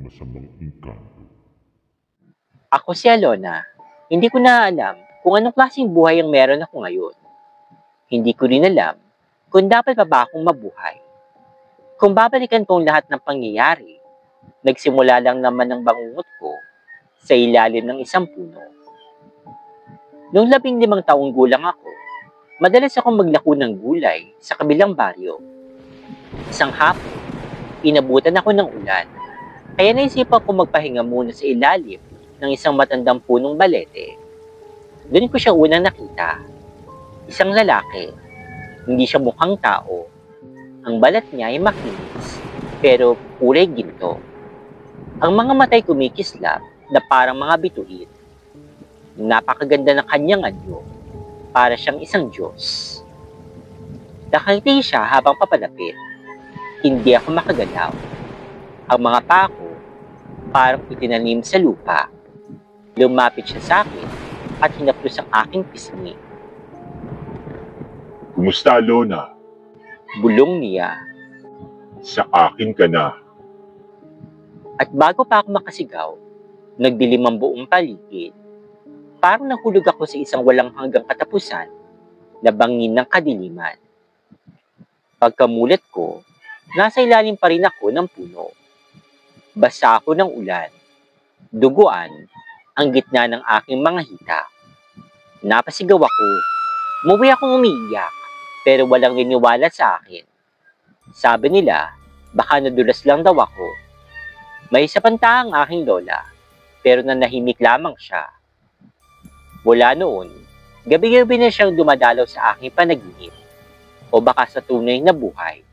masamang engkanto. Ako si Alona. Hindi ko na alam kung anong klaseng buhay ang meron ako ngayon. Hindi ko rin alam kung dapat pa ba akong mabuhay. Kung babalikan ko ang lahat ng pangyayari, nagsimula lang naman ang bangungot ko sa ilalim ng isang puno. Noong 15 taong gulang ako, madalas akong maglako ng gulay sa kabilang baryo. Isang hapon, inabutan ako ng ulan, kaya naisipan ko magpahinga muna sa ilalim ng isang matandang punong balete. Doon ko siya unang nakita. Isang lalaki. Hindi siya mukhang tao. Ang balat niya ay makinis, pero kulay ginto. Ang mga matay kumikislap na parang mga bituin. Napakaganda ng kanyang anyo, para siyang isang Diyos. Nakangiti siya habang papalapit. Hindi ako makagalaw. Ang mga paa ko parang itinanim sa lupa. Lumapit siya sa akin at hinaplos ang aking pisngi. Kumusta, Alona? Bulong niya. Sa akin ka na. At bago pa ako makasigaw, nagdilim ang buong paligid. Parang nahulog ako sa isang walang hanggang katapusan na bangin ng kadiliman. Pagkamulat ko, nasa ilalim pa rin ako ng puno. Basa ako ng ulan. Duguan ang gitna ng aking mga hita. Napasigaw ako. Muwi akong umiiyak, pero walang niniwala sa akin. Sabi nila, baka nadulas lang daw ako. May isa panta ang aking lola, pero nanahimik lamang siya. Mula noon, gabi-gabi na siyang dumadalaw sa aking panaginip, o baka sa tunay na buhay.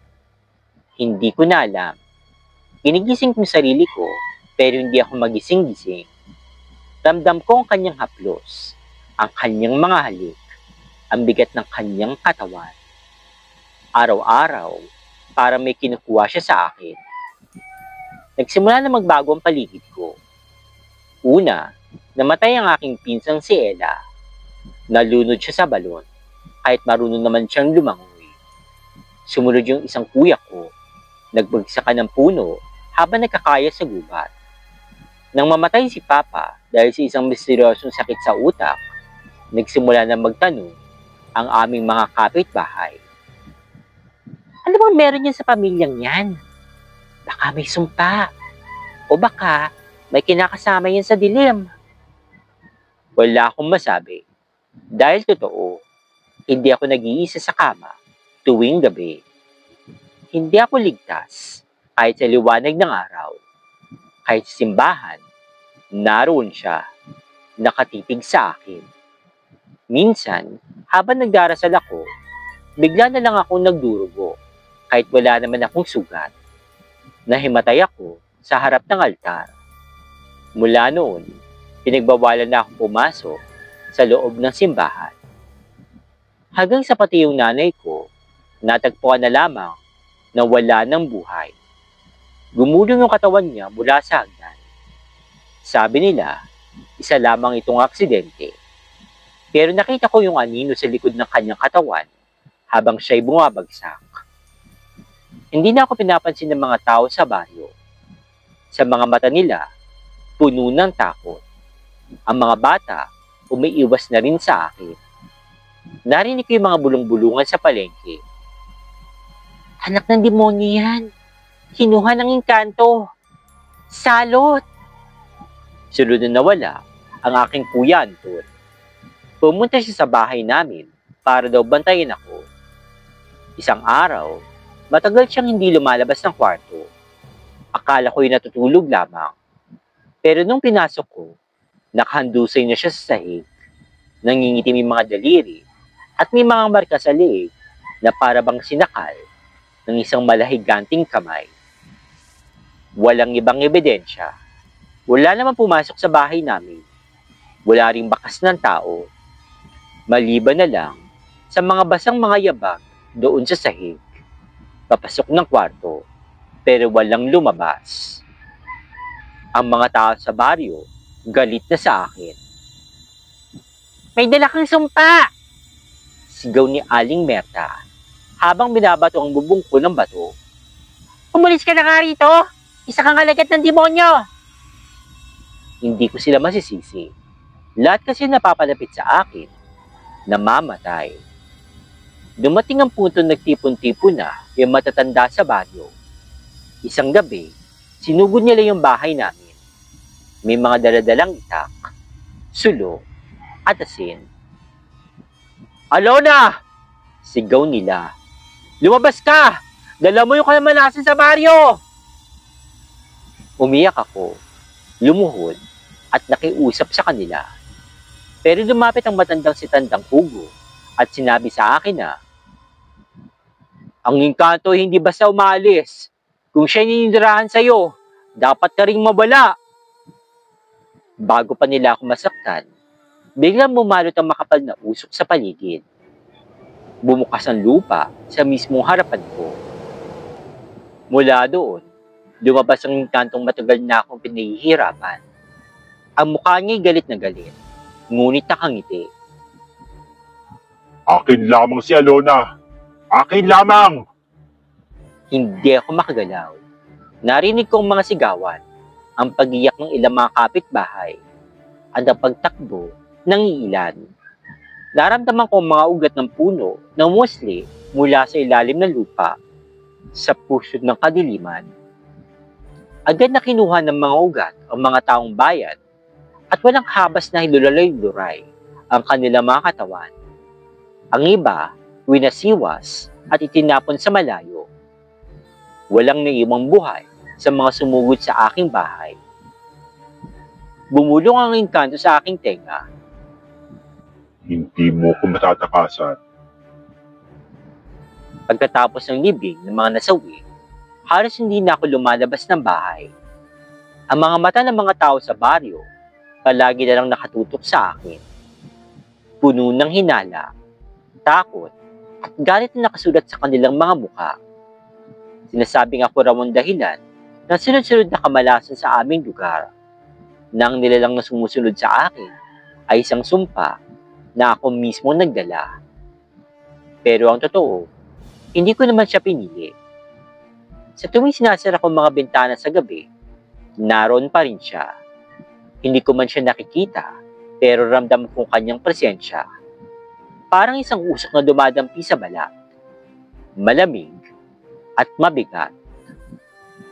Hindi ko na alam. Ginigising ko sarili ko, pero hindi ako magising-gising. Ramdam ko ang kanyang haplos, ang kanyang mga halik, ang bigat ng kanyang katawan. Araw-araw, para may kinukuha siya sa akin. Nagsimula na magbago ang paligid ko. Una, namatay ang aking pinsang si Ella. Nalunod siya sa balon, kahit marunong naman siyang lumangoy. Sumunod yung isang kuya ko. Nagbagsakan ng puno habang nagkakaya sa gubat. Nang mamatay si Papa dahil sa isang misteryosong sakit sa utak, nagsimula na magtanong ang aming mga kapitbahay. Ano bang meron yan sa pamilyang yan? Baka may sumpa. O baka may kinakasama yan sa dilim. Wala akong masabi. Dahil totoo, hindi ako nag-iisa sa kama tuwing gabi. Hindi ako ligtas kahit sa liwanag ng araw. Kahit sa simbahan, naroon siya, nakatitig sa akin. Minsan, habang nagdarasal ako, bigla na lang akong nagdurugo kahit wala naman akong sugat. Nahimatay ako sa harap ng altar. Mula noon, pinagbawalan na akong pumasok sa loob ng simbahan. Hanggang sa pati yung nanay ko, natagpuan na lamang na wala ng buhay. Gumulong yung katawan niya mula sa hagdan. Sabi nila, isa lamang itong aksidente. Pero nakita ko yung anino sa likod ng kanyang katawan habang siya'y bumabagsak. Hindi na ako pinapansin ng mga tao sa baryo. Sa mga mata nila, puno ng takot. Ang mga bata, umiiwas na rin sa akin. Narinig ko yung mga bulong-bulungan sa palengke. Anak ng demonyo yan. Kinuha ng engkanto. Salot! Sunod na nawala ang aking kuya Anton. Pumunta siya sa bahay namin para daw bantayin ako. Isang araw, matagal siyang hindi lumalabas ng kwarto. Akala ko'y natutulog lamang. Pero nung pinasok ko, nakahandusay na siya sa sahig. Nangingitim yung mga daliri at may mga marka sa leeg na para bang sinakal ng isang malahiganting kamay. Walang ibang ebidensya. Wala naman pumasok sa bahay namin. Wala ring bakas ng tao. Maliban na lang sa mga basang mga yabag doon sa sahig. Papasok ng kwarto, pero walang lumabas. Ang mga tao sa baryo, galit na sa akin. May dala kang sumpa! Sigaw ni Aling Merta habang binabato ang bubong ko ng bato. Umalis ka na nga rito! Isa kang alagad ng demonyo! Hindi ko sila masisisi. Lahat kasi napapalapit sa akin, namamatay. Dumating ang punto nagtipon-tipon na yung matatanda sa baryo. Isang gabi, sinugod nila yung bahay namin. May mga daladalang itak, sulo, at asin. Alona! Sigaw nila. Lumabas ka! Dala mo yung kalmalasan sa baryo! Umiyak ako, lumuhod, at nakiusap sa kanila. Pero lumapit ang matandang si Tandang Hugo at sinabi sa akin na, ang engkanto hindi basta umalis. Kung siya ninirahan sa'yo, dapat ka ring mabala. Bago pa nila ako masaktan, biglang bumalot ang makapal na usok sa paligid. Bumukas ang lupa sa mismong harapan ko. Mula doon, lumabas ang engkantong matagal na akong pinahihirapan. Ang mukha niya'y galit na galit, ngunit nakangiti. Akin lamang si Alona! Akin lamang! Hindi ako makagalaw. Narinig kong mga sigawan, ang pag-iyak ng ilang mga kapitbahay, at ang pagtakbo ng ilan. Naramdaman ko ang mga ugat ng puno na umusli mula sa ilalim ng lupa sa pusod ng kadiliman. Agad na kinuha ng mga ugat ang mga taong bayan at walang habas na hilulalay-luray ang kanilang mga katawan. Ang iba, winasiwas at itinapon sa malayo. Walang naiwang buhay sa mga sumugod sa aking bahay. Bumulong ang engkanto sa aking tenga. Hindi mo ko matatakasan. Pagkatapos ng libing ng mga nasawi, halos hindi na ako lumalabas ng bahay. Ang mga mata ng mga tao sa baryo, palagi na lang nakatutok sa akin. Puno ng hinala, takot, at galit na nakasulat sa kanilang mga mukha. Sinasabing ako raw ang dahilan ng sunod-sunod na kamalasan sa aming lugar. Nang nilalang na sumusunod sa akin ay isang sumpa na ako mismo nagdala. Pero ang totoo, hindi ko naman siya pinili. Sa tuwing sinasara ko mga bintana sa gabi, naroon pa rin siya. Hindi ko man siya nakikita, pero ramdam kong kanyang presensya. Parang isang usok na dumadampi sa balat. Malamig at mabigat.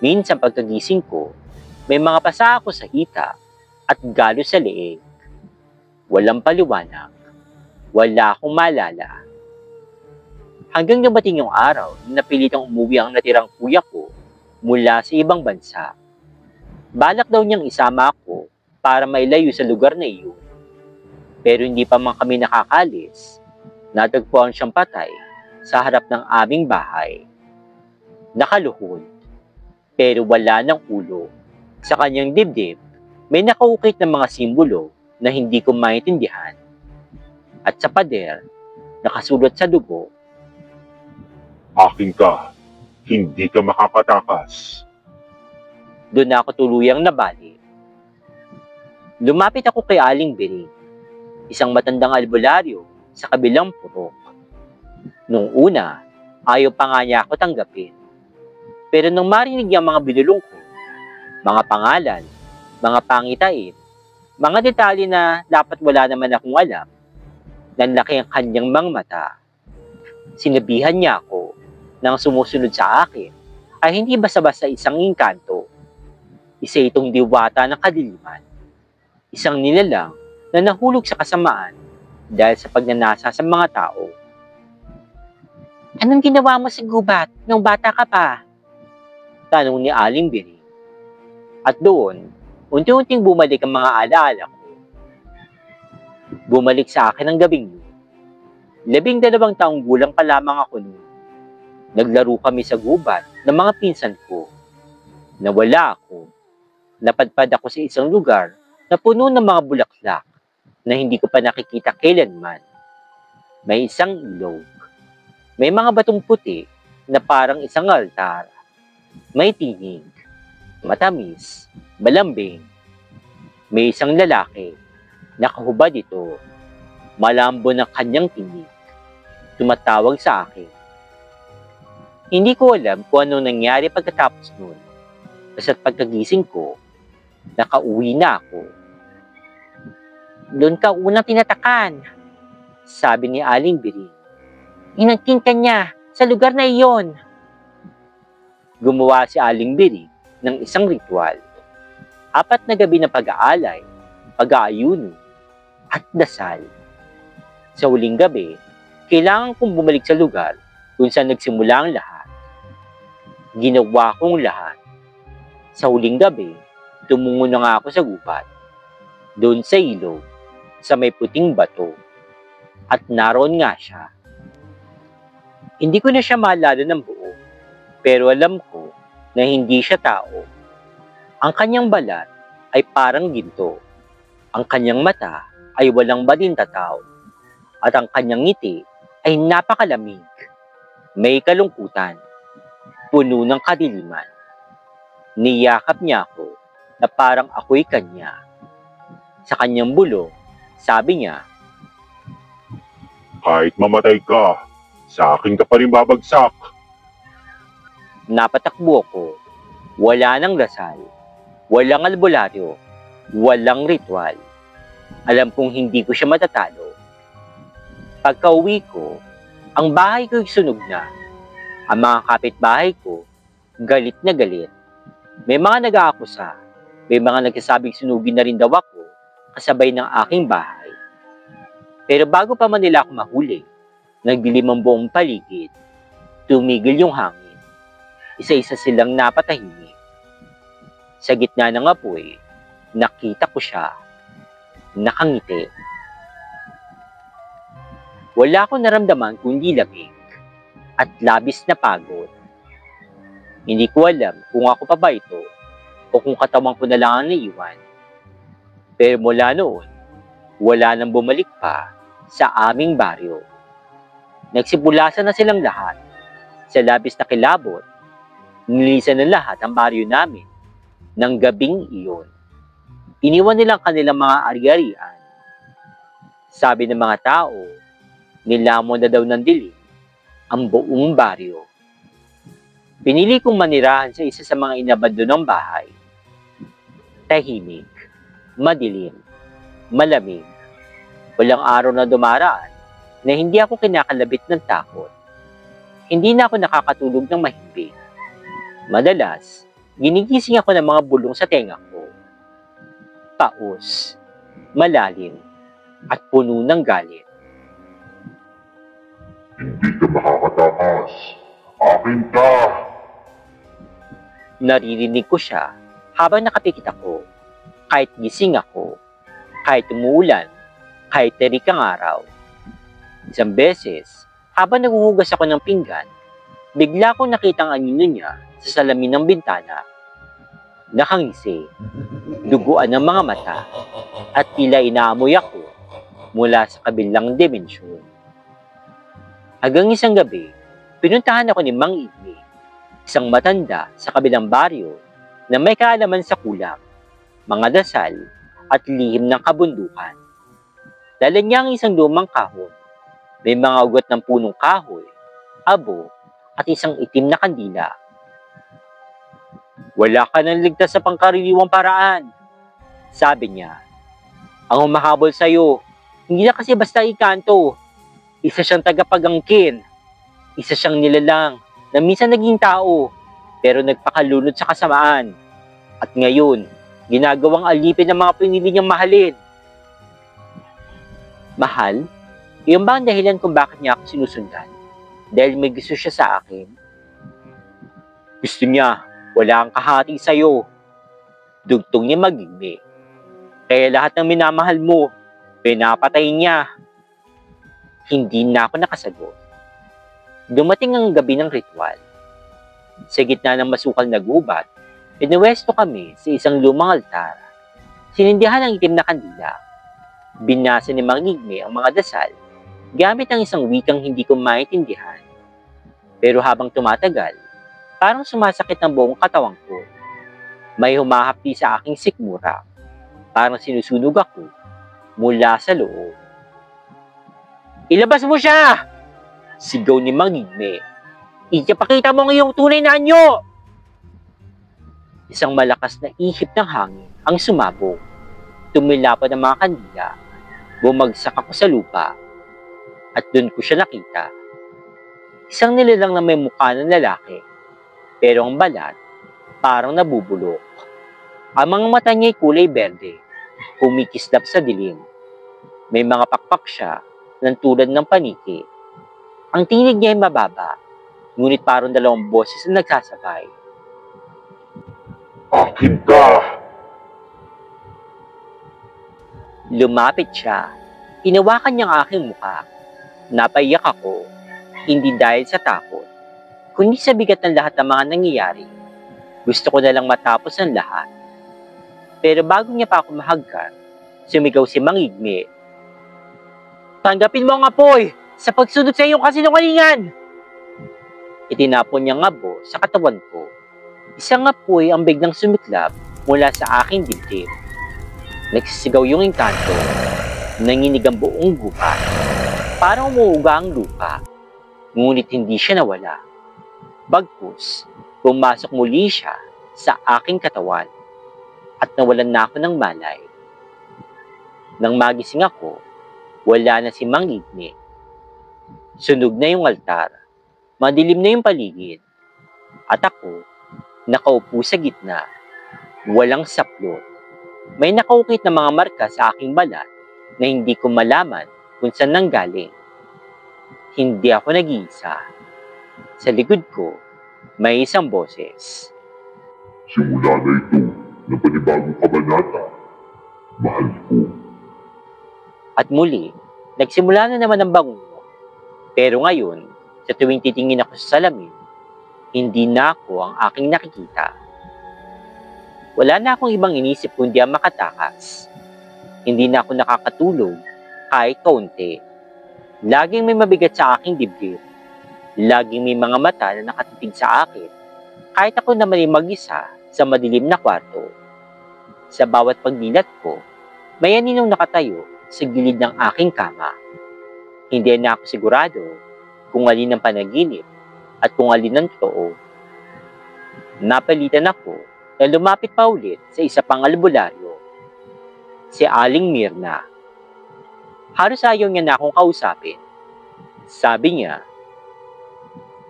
Minsan pagkagising ko, may mga pasa ako sa hita at galo sa leeg. Walang paliwanag. Wala akong maalala. Hanggang dumating yung araw na napilitang umuwi ang natirang kuya ko mula sa ibang bansa. Balak daw niyang isama ako para mailayo sa lugar na iyon. Pero hindi pa man kami nakakalis, natagpuan siyang patay sa harap ng aming bahay. Nakaluhod, pero wala ng ulo. Sa kanyang dibdib, may nakaukit na mga simbolo na hindi ko maintindihan. At sa pader, nakasulat sa dugo, Akin ka, hindi ka makakatakas. doon ako tuluyang nabali. Lumapit ako kay Aling Biring, isang matandang albularyo sa kabilang purok. Nung una, ayaw pa nga niya ako tanggapin. Pero nung marinig niya ang mga binulong ko, mga pangalan, mga pangitain, mga detalye na dapat wala naman akong alam, nanlaki ang kanyang mga mata. Sinabihan niya ako nang sumusunod sa akin ay hindi basta-basta isang engkanto. Isa itong diwata ng kadiliman. Isang nilalang na nahulog sa kasamaan dahil sa pagnanasa sa mga tao. Anong ginawa mo sa gubat nung bata ka pa? Tanong ni Aling Biring. At doon, unti-unting bumalik ang mga alaala ko. Bumalik sa akin ang gabing yun. 12 taong gulang pa lamang ako noon. Naglaro kami sa gubat ng mga pinsan ko. Nawala ako. Napadpad ako sa isang lugar na puno ng mga bulaklak na hindi ko pa nakikita kailanman. May isang ilog. May mga batong puti na parang isang altar. May tinig, matamis, malambing. May isang lalaki. Nakahubad ito. Malambon ang kanyang tinig. Tumatawag sa akin. Hindi ko alam kung anong nangyari pagkatapos nun. Basta't pagkagising ko, nakauwi na ako. Doon ka unang tinatakan, sabi ni Aling Biring. Inangkin ka niya sa lugar na iyon. Gumawa si Aling Biring ng isang ritual. 4 na gabi na pag-aalay, pag-aayuno, at dasal. Sa huling gabi, kailangan kong bumalik sa lugar kung saan nagsimula ang lahat. Ginawa kong lahat. Sa huling gabi, tumungo na nga ako sa gubat. Doon sa ilog, sa may puting bato. At naroon nga siya. Hindi ko na siya maalala ng buo, pero alam ko na hindi siya tao. Ang kanyang balat ay parang ginto. Ang kanyang mata ay walang badintataw. At ang kanyang ngiti ay napakalamig. May kalungkutan. Puno ng kadiliman. Niyakap niya ako na parang ako'y kanya. Sa kanyang bulong, sabi niya, Kahit mamatay ka, sa akin ka pa rin babagsak. napatakbo ko. Wala nang dasal. Walang albularyo. Walang ritual. Alam kong hindi ko siya matatalo. Pagka-uwi ko, ang bahay ko'y sunog na. Ang mga kapitbahay ko, galit na galit. May mga nag-aakusa. May mga nagsasabing sunugin na rin daw ako kasabay ng aking bahay. Pero bago pa man nila ako mahuli, nagdilim ang buong paligid. Tumigil yung hangin. Isa-isa silang napatahimik. Sa gitna ng apoy, nakita ko siya. Nakangiti. Wala akong naramdaman kundi lamig at labis na pagod. Hindi ko alam kung ako pa ba ito o kung katawan ko na lang ang naiwan. Pero mula noon, wala nang bumalik pa sa aming baryo. Nagsibulasan na silang lahat. Sa labis na kilabot, nilisan na lahat ang baryo namin ng gabing iyon. Iniwan nilang kanilang mga ari-arian. Sabi ng mga tao, nilamon na daw ng dilim ang buong baryo. Pinili kong manirahan sa isa sa mga inabandonong bahay. Tahimik, madilim, malamig. Walang araw na dumaraan na hindi ako kinakalabit ng takot. Hindi na ako nakakatulog ng mahimbing. Madalas, ginigising ako ng mga bulong sa tenga ko. Paus, malalim, at puno ng galit. Hindi ka makakatakas. Akin ka! Naririnig ko siya habang nakapikit ako. Kahit gising ako, kahit umuulan, kahit terik ang araw. Isang beses, habang naghuhugas ako ng pinggan, bigla kong nakita ang anino niya sa salamin ng bintana. Nakangisi, duguan ng mga mata, at tila inaamoy ako mula sa kabilang dimensyon. Hanggang isang gabi, pinuntahan ako ni Mang Igni, isang matanda sa kabilang baryo na may kaalaman sa kulang, mga dasal, at lihim ng kabundukan. Dala niya ang isang lumang kahon. May mga ugat ng punong kahoy, abo, at isang itim na kandila. Wala ka nang ligtas sa pangkaraniwang paraan, sabi niya. Ang humahabol sa'yo, hindi na kasi basta ikanto. Isa siyang tagapagangkin. Isa siyang nilalang na minsan naging tao, pero nagpakalunod sa kasamaan. At ngayon, ginagawang alipin ng mga pinili niyang mahalin. Mahal? Iyon ba ang dahilan kung bakit niya ako sinusundan? Dahil may gusto siya sa akin? Gusto niya, wala ang kahati sa'yo. Dugtong niya Mag-Igni. Kaya lahat ng minamahal mo, pinapatay niya. Hindi na ako nakasagot. Dumating ang gabi ng ritual. Sa gitna ng masukal na gubat, pinuwesto kami sa isang lumang altar. Sinindihan ang itim na kandila. Binasa ni Mag-Igni ang mga dasal gamit ang isang wikang hindi ko maintindihan. Pero habang tumatagal, parang sumasakit ang buong katawan ko. May humahapdi sa aking sikmura. Parang sinusunog ako mula sa loob. Ilabas mo siya! Sigaw ni Mag-Igni. Ipakita mo ang iyong tunay na anyo! Isang malakas na ihip ng hangin ang sumabog. Tumilapad ang mga kandila. Bumagsak ako sa lupa. At doon ko siya nakita. Isang nilalang na may mukha ng lalaki. Pero ang balat, parang nabubulok. Ang mga mata niya ay kulay berde. Kumikislap sa dilim. May mga pakpak siya ng tulad ng paniki. Ang tinig niya ay mababa. Ngunit parang dalawang boses na nagsasabay. Akin ka! Lumapit siya. Hinawakan niya ang aking mukha. Napaiyak ako. Hindi dahil sa takot, kundi sa bigat ng lahat ng mga nangyayari. Gusto ko na lang matapos ang lahat. Pero bago niya pa ako mahagkan, sumigaw si Mang Igme. Tanggapin mo ang apoy sa pagsunod sa iyong kasinungalingan! Itinapon niya ang abo sa katawan ko. Isang apoy ang biglang sumiklab mula sa aking dibdib. Nagsisigaw yung engkanto. Nanginig ang buong gubat. Parang umuuga ang lupa. Ngunit hindi siya nawala. Bagkus, pumasok muli siya sa aking katawan. At nawalan na ako ng malay. Nang magising ako, wala na si Mang Igme. Sunog na yung altar. Madilim na yung paligid. At ako, nakaupo sa gitna. Walang saplot. May nakaukit na mga marka sa aking balat na hindi ko malaman kung saan nanggaling. Hindi ako nag-iisa. Sa likod ko, may isang boses. Simula na ito ng panibagong kabanata, mahal ko. At muli, nagsimula na naman ang bangungo. Pero ngayon, sa tuwing titingin ako sa salamin, hindi na ako ang aking nakikita. Wala na akong ibang inisip kundi ang makatakas. Hindi na ako nakakatulog kahit kaunti. Laging may mabigat sa aking dibdib. Laging may mga mata na nakatitig sa akin. Kahit ako naman ay mag-isa sa madilim na kwarto. Sa bawat pagdilat ko, may aninong nakatayo sa gilid ng aking kama. Hindi na ako sigurado kung alin ang panaginip at kung alin ang totoo. Napalitan ako na lumapit pa ulit sa isa pang albularyo. Si Aling Mirna. Halos ayaw niya na akong kausapin. Sabi niya,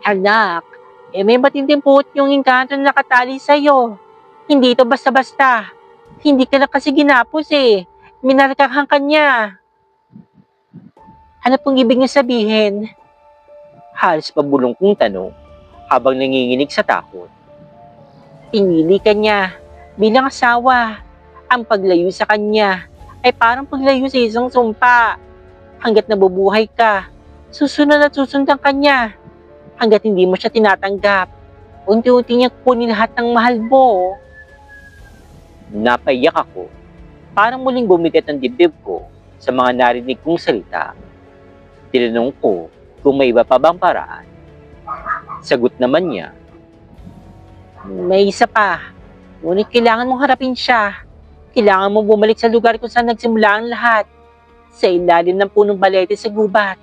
Anak, may matinding puot yung engkanto na nakatali sa'yo. Hindi ito basta-basta. Hindi ka na kasi ginapos Minarkahan ka niya. Ano pong ibig niya sabihin? Halos pabulong kong tanong habang nanginginig sa takot. Pinili ka niya bilang asawa. Ang paglayo sa kanya ay parang paglayo sa isang sumpa. Hanggat nabubuhay ka, susunod at susundan ka niya. Hanggat hindi mo siya tinatanggap, unti-unti niya kunin lahat ng mahal mo. Napaiyak ako. Parang muling bumigat ang dibdib ko sa mga narinig kong salita. Tinanong ko kung may iba pa bang paraan. Sagot naman niya, may isa pa. Ngunit kailangan mong harapin siya. Kailangan mong bumalik sa lugar kung saan nagsimula ang lahat. Sa ilalim ng punong balete sa gubat.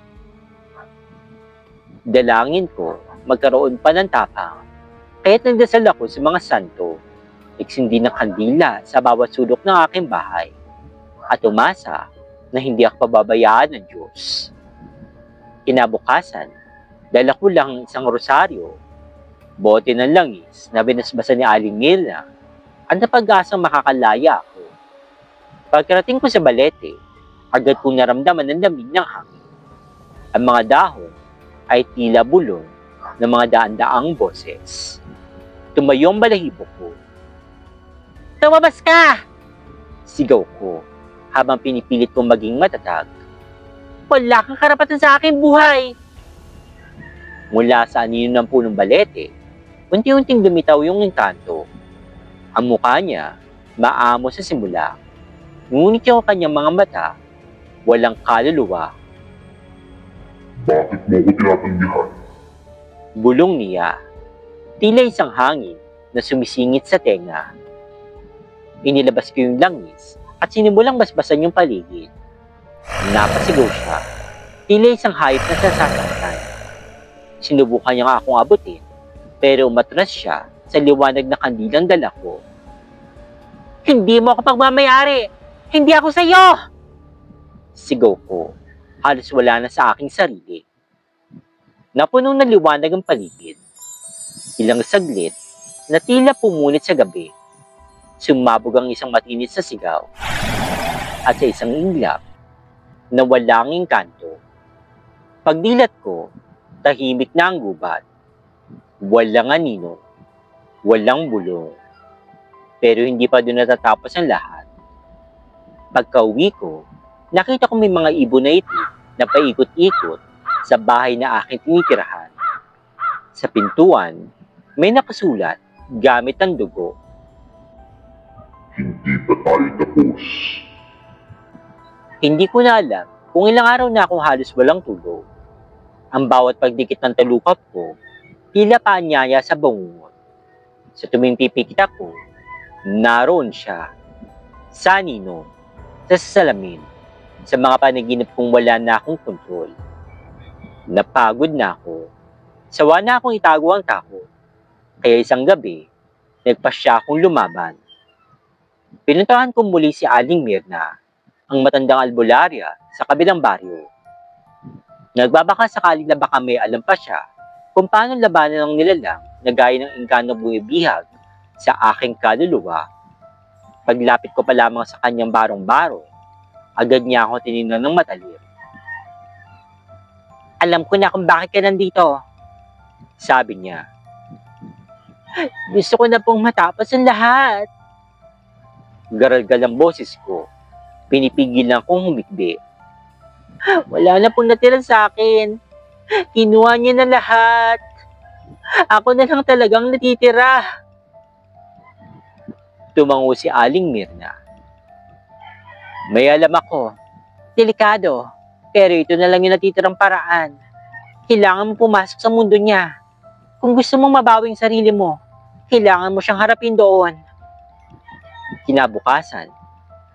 Dalangin ko magkaroon pa ng tapang. Kaya't nagdasal ako sa mga santo. Nagsindi ng kandila sa bawat sulok ng aking bahay. At umasa na hindi ako pababayaan ng Diyos. Kinabukasan, dala ko lang isang rosaryo, bote ng langis na binasbasa ni Aling Mirna at napag-asang makakalaya ako. Pagkarating ko sa balete, agad kong naramdaman ng lamig ng hangin. Ang mga dahon ay tila bulong ng mga daan-daang boses. Tumayo ang balahibo ko. Tumabas ka! Sigaw ko habang pinipilit kong maging matatag. Wala kang karapatan sa aking buhay! Mula sa anino ng punong balete, unti-unting lumitaw yung engkanto. Ang mukha niya, maamo sa simula. Ngunit yung kanyang mga mata, walang kaluluwa. Bakit mo ko tinatanggihan? Bulong niya, tila isang hangin na sumisingit sa tenga. Inilabas ko yung langis at sinimulang basbasan yung paligid. Napasigaw siya, tila isang hayop na sasasaktan. Sinubukan niya akong abutin, pero umatras siya sa liwanag na kandilang dala ko. Hindi mo ako pagmamayari! Hindi ako sa'yo! Sigaw ko, halos wala na sa aking sarili. Napunong na liwanag ang paligid. Ilang saglit, na tila pumunit sa gabi. Sumabog ang isang matinis na sigaw. At sa isang inglap, na walang engkanto. Pagdilat ko, tahimik na ang gubat. Walang anino, walang bulong. Pero hindi pa doon natatapos ang lahat. Pagka-uwi ko, nakita ko may mga ibon na itik na paikot-ikot sa bahay na aking tinitirahan. Sa pintuan, may nakasulat gamit ang dugo. Hindi pa tayo tapos. Hindi ko na alam kung ilang araw na akong halos walang tulog. Ang bawat pagdikit ng talukap ko, tila paanyaya sa bangungot. Sa tuming pipikit ako, naroon siya. Sa anino, sa salamin, sa mga panaginip kong wala na akong kontrol. Napagod na ako. Sawa na akong itago ang takot. Kaya isang gabi, nagpasya akong lumaban. Pinuntahan ko muli si Aling Mirna, ang matandang albularya sa kabilang baryo. Nagbabaka sakaling na baka may alam pa siya kung paano labanan ng nilalang na gaya ng engkanong bumibihag sa aking kaluluwa. Paglapit ko pa lamang sa kanyang barong-baro, agad niya ako tinignan ng matalim. Alam ko na kung bakit ka nandito, sabi niya. Gusto ko na pong matapos ang lahat. Garalgal ang boses ko. Pinipigil lang kong humikbi. Wala na pong natira sa akin. Kinuha niya na lahat. Ako na lang talagang natitira. Tumango si Aling Mirna. May alam ako. Delikado. Pero ito na lang yung natitirang paraan. Kailangan mo pumasok sa mundo niya. Kung gusto mong mabawi ang sarili mo, kailangan mo siyang harapin doon. Kinabukasan,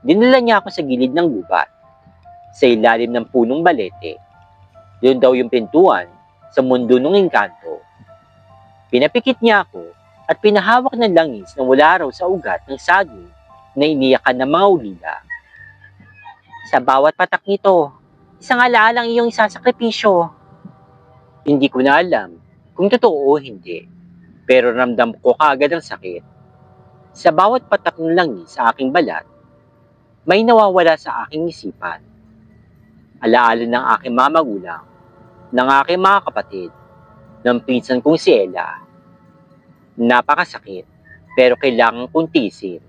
dinala niya ako sa gilid ng gubat, sa ilalim ng punong balete. Doon daw yung pintuan sa mundo ng engkanto. Pinapikit niya ako at pinahawak ng langis na wala raw sa ugat ng saging na iniyakan ng mga ulila. Sa bawat patak nito, isang alaalang iyong isasakripisyo. Hindi ko na alam kung totoo o hindi, pero ramdam ko kaagad ang sakit. Sa bawat patak ng langis sa aking balat, may nawawala sa aking isipan. Alaala ng aking mga magulang, ng aking mga kapatid, ng pinsan kong si Ella. Napakasakit, pero kailangan kong tiisin.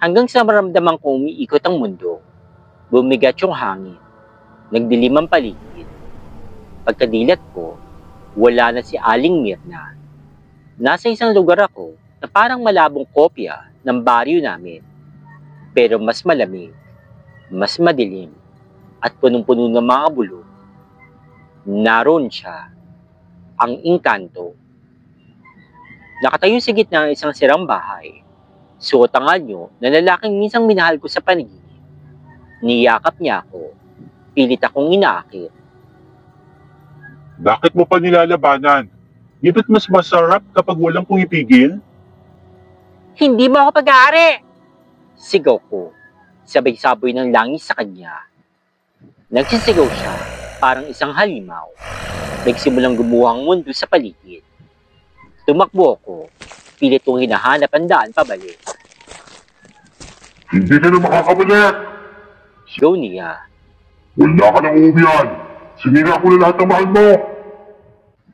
Hanggang sa maramdaman kong umiikot ang mundo, bumigat yung hangin, nagdilim ang paligid. Pagkadilat ko, wala na si Aling Mirna. Nasa isang lugar ako na parang malabong kopya ng baryo namin. Pero mas malamig, mas madilim, at punong-puno ng mga bulong. Naroon siya, ang engkanto. Nakatayo sa gitna ng isang sirang bahay. Suot ang anyo na lalaking minsang minahal ko sa panaginip. Niyakap niya ako. Pilit akong inaakit. Bakit mo pa nilalabanan? Di ba't mas masarap kapag walang pumipigil? Hindi mo ako pag-aari! Sigaw ko, sabay saboy ng langis sa kanya. Nagsisigaw siya, parang isang halimaw. Nagsimulang gumuha ang mundo sa paligid. Tumakbo ako, pilit kong hinahanap ang daan pabalik. Hindi ka na makakabalik! Sigaw niya. Wala ka nang uumihan! Sinira ko na lahat ng mahal mo!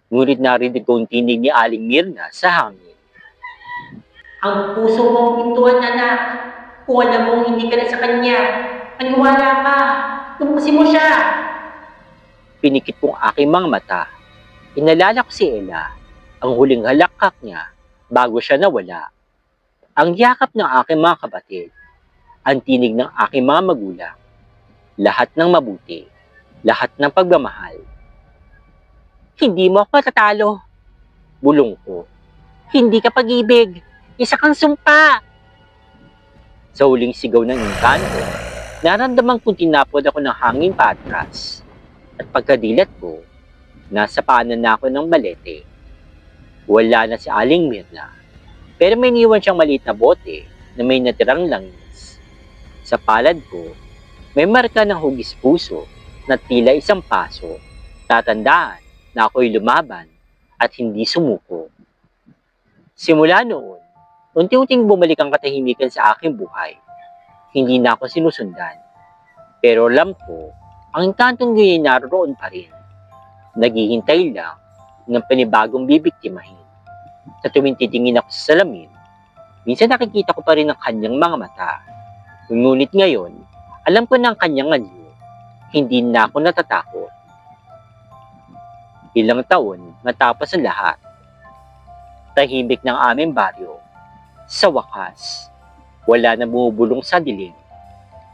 Ngunit narinig ko ang tinig ni Aling Mirna sa hangin. Ang puso mong pintuan, anak. Kung alam mong hindi ka na sa kanya, maniwala ka. Tumpusin mo siya. Pinikit kong aking mga mata. Inalala ko si Ella, ang huling halakak niya bago siya nawala. Ang yakap ng aking mga kapatid, ang tinig ng aking mga magulang, lahat ng mabuti, lahat ng pagmamahal. Hindi mo ako matatalo. Bulong ko. Hindi ka pag-ibig. Isa kang sumpa. Sa huling sigaw ng engkanto, naramdaman kong tinapod ako ng hangin paatras. At pagkadilat ko, nasa paanan na ako ng balete. Wala na si Aling Mirna, pero may iniwan siyang maliit na bote na may natirang langis. Sa palad ko, may marka ng hugis puso na tila isang paso. Tatandaan na ako'y lumaban at hindi sumuko. Simula noon, unti-unting bumalik ang katahimikan sa aking buhay. Hindi na ako sinusundan. Pero alam ko, ang engkantong yun ay naroon pa rin. Naghihintay lang ng panibagong bibiktimahin. Sa tuwing titingin ako sa salamin, minsan nakikita ko pa rin ang kanyang mga mata. Ngunit ngayon, alam ko na ang kanyang anyo. Hindi na ako natatakot. Ilang taon matapos ang lahat. Tahimik ng aming baryo. Sa wakas, wala na bumubulong sa dilim.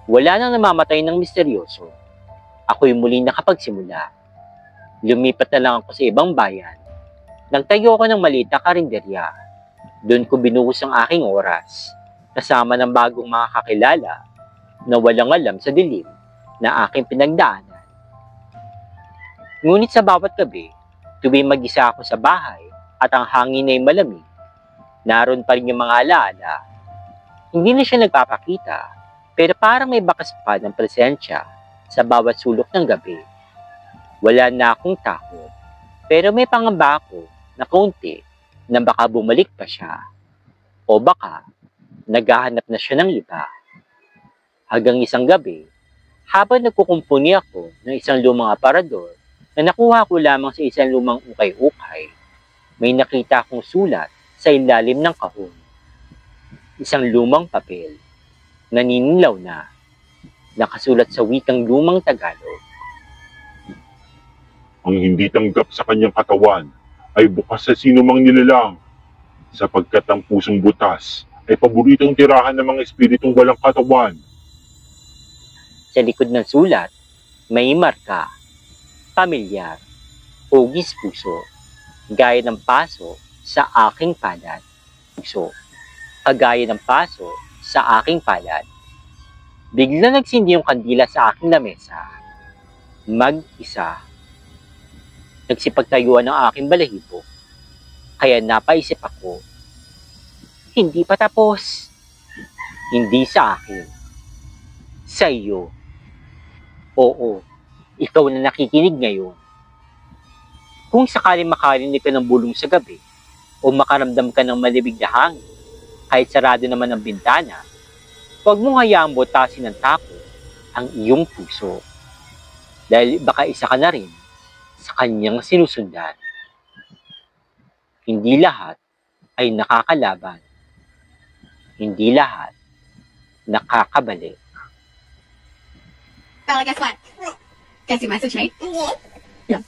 Wala nang namamatay ng misteryoso. Ako'y muling nakapagsimula. Lumipat na lang ako sa ibang bayan. Nagtayo ako ng maliit na karinderya. Doon ko binuhos ang aking oras. Kasama ng bagong mga kakilala na walang alam sa dilim na aking pinagdaanan. Ngunit sa bawat gabi, tuwing mag-isa ako sa bahay at ang hangin ay malamig, naroon pa rin yung mga alaala. Hindi na siya nagpapakita, pero parang may bakas pa ng presensya sa bawat sulok ng gabi. Wala na akong takot, pero may pangamba ako na kaunti na baka bumalik pa siya. O baka, naghahanap na siya ng iba. Hanggang isang gabi, habang nagkukumpuni ako ng isang lumang aparador na nakuha ko lamang sa isang lumang ukay-ukay, may nakita akong sulat sa ilalim ng kahon. Isang lumang papel, naninilaw na, nakasulat sa wikang lumang Tagalog. Ang hindi tanggap sa kanyang katawan ay bukas sa sinumang nilalang, sapagkat ang pusong butas ay paboritong tirahan ng mga espiritong walang katawan. Sa likod ng sulat, may marka, pamilyar, hugis puso, gaya ng paso sa aking palad. Puso, kagaya ng paso sa aking palad. Bigla nagsindi yung kandila sa aking lamesa. Mag-isa. Nagsipagtayuan ang aking balahibo. Kaya napaisip ako, hindi pa tapos. Hindi sa akin. Sa iyo. Oo, ikaw na nakikinig ngayon. Kung sakaling makarinig ka ng bulong sa gabi o makaramdam ka ng malimig na hangin, kahit sarado naman ang bintana, huwag mong hayaang butasin ng takot ang iyong puso. Dahil baka isa ka na rin sa kanyang sinusundan. Hindi lahat ay nakakalaban. Hindi lahat nakakabalik. Bella, guess what? Guess your message, mate? Yeah.